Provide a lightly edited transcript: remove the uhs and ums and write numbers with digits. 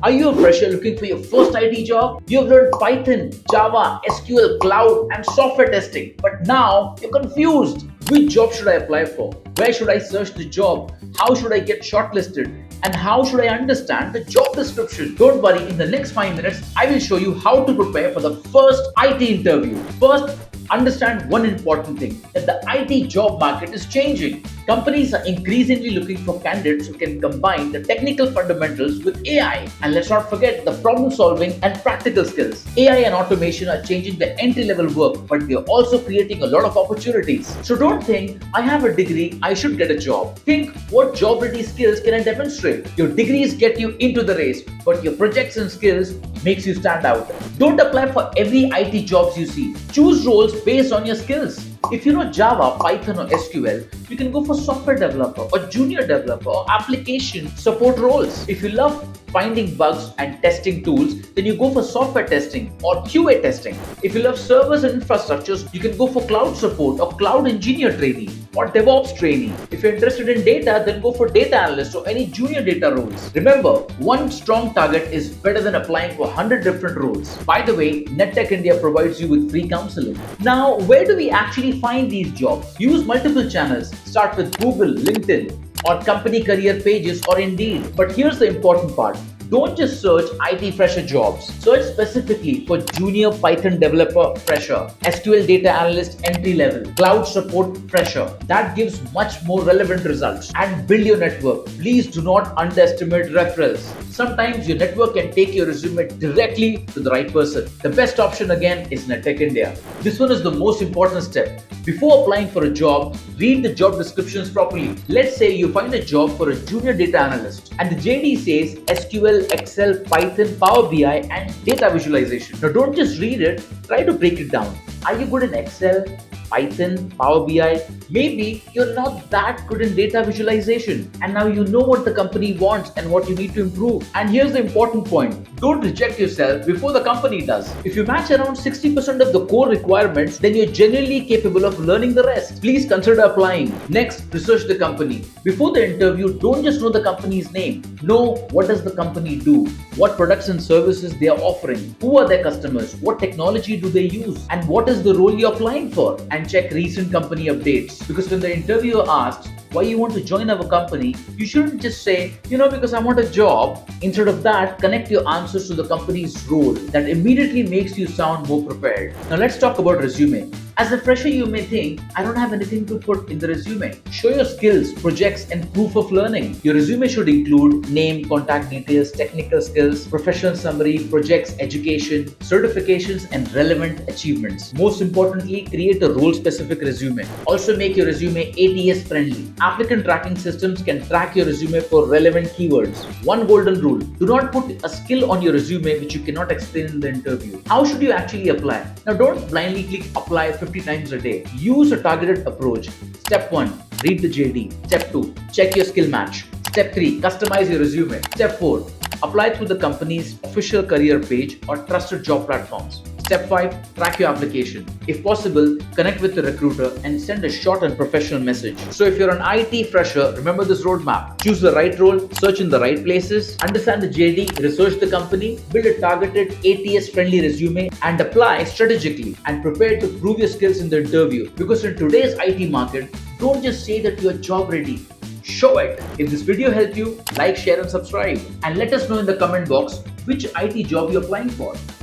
Are you a fresher looking for your first IT job? You've learned Python, Java, SQL, cloud, and software testing, but now you're confused. Which job should I apply for? Where should I search the job? How should I get shortlisted? And how should I understand the job description? Don't worry, in the next 5 minutes, I will show you how to prepare for the first IT interview. First, understand one important thing, that the IT job market is changing. Companies are increasingly looking for candidates who can combine the technical fundamentals with AI. And let's not forget the problem solving and practical skills. AI and automation are changing the entry level work, but they're also creating a lot of opportunities. So don't think, I have a degree, I should get a job. Think, what job ready skills can I demonstrate? Your degrees get you into the race, but your projects and skills makes you stand out. Don't apply for every IT jobs you see. Choose roles based on your skills. If you know Java, Python, or SQL, you can go for software developer or junior developer or application support roles. If you love finding bugs and testing tools, then you go for software testing or QA testing. If you love servers and infrastructures, you can go for cloud support or cloud engineer trainee or DevOps trainee. If you're interested in data, then go for data analyst or any junior data roles. Remember, one strong target is better than applying for 100 different roles. By the way, NetTech India provides you with free counseling. Now, where do we actually find these jobs? Use multiple channels. Start with Google, LinkedIn, or company career pages or Indeed. But here's the important part. Don't just search IT fresher jobs. Search specifically for junior Python developer fresher, SQL data analyst entry level, cloud support fresher. That gives much more relevant results. And build your network. Please do not underestimate referrals. Sometimes your network can take your resume directly to the right person. The best option again is NetTech India. This one is the most important step. Before applying for a job, read the job descriptions properly. Let's say you find a job for a junior data analyst and the JD says SQL, Excel, Python, Power BI, and data visualization. Now don't just read it, try to break it down. Are you good in Excel, Python, Power BI? Maybe you're not that good in data visualization, and now you know what the company wants and what you need to improve. And here's the important point. Don't reject yourself before the company does. If you match around 60% of the core requirements, then you're genuinely capable of learning the rest. Please consider applying. Next, research the company. Before the interview, don't just know the company's name. Know what does the company do, what products and services they are offering, who are their customers, what technology do they use, and what is the role you're applying for. And check recent company updates. Because when the interviewer asks why you want to join our company, you shouldn't just say, because I want a job. Instead of that, connect your answers to the company's role. That immediately makes you sound more prepared. Now let's talk about resume. As a fresher, you may think, I don't have anything to put in the resume. Show your skills, projects, and proof of learning. Your resume should include name, contact details, technical skills, professional summary, projects, education, certifications, and relevant achievements. Most importantly, create a role-specific resume. Also make your resume ATS friendly. Applicant tracking systems can track your resume for relevant keywords. One golden rule: do not put a skill on your resume which you cannot explain in the interview. How should you actually apply? Now don't blindly click apply 50 times a day. Use a targeted approach. Step 1, read the JD. Step 2, check your skill match. Step 3, customize your resume. Step 4, apply through the company's official career page or trusted job platforms. Step 5, track your application. If possible, connect with the recruiter and send a short and professional message. So if you're an IT fresher, remember this roadmap. Choose the right role, search in the right places, understand the JD, research the company, build a targeted ATS-friendly resume, and apply strategically and prepare to prove your skills in the interview. Because in today's IT market, don't just say that you're job ready. Show it. If this video helped you, like, share, and subscribe. And let us know in the comment box which IT job you're applying for.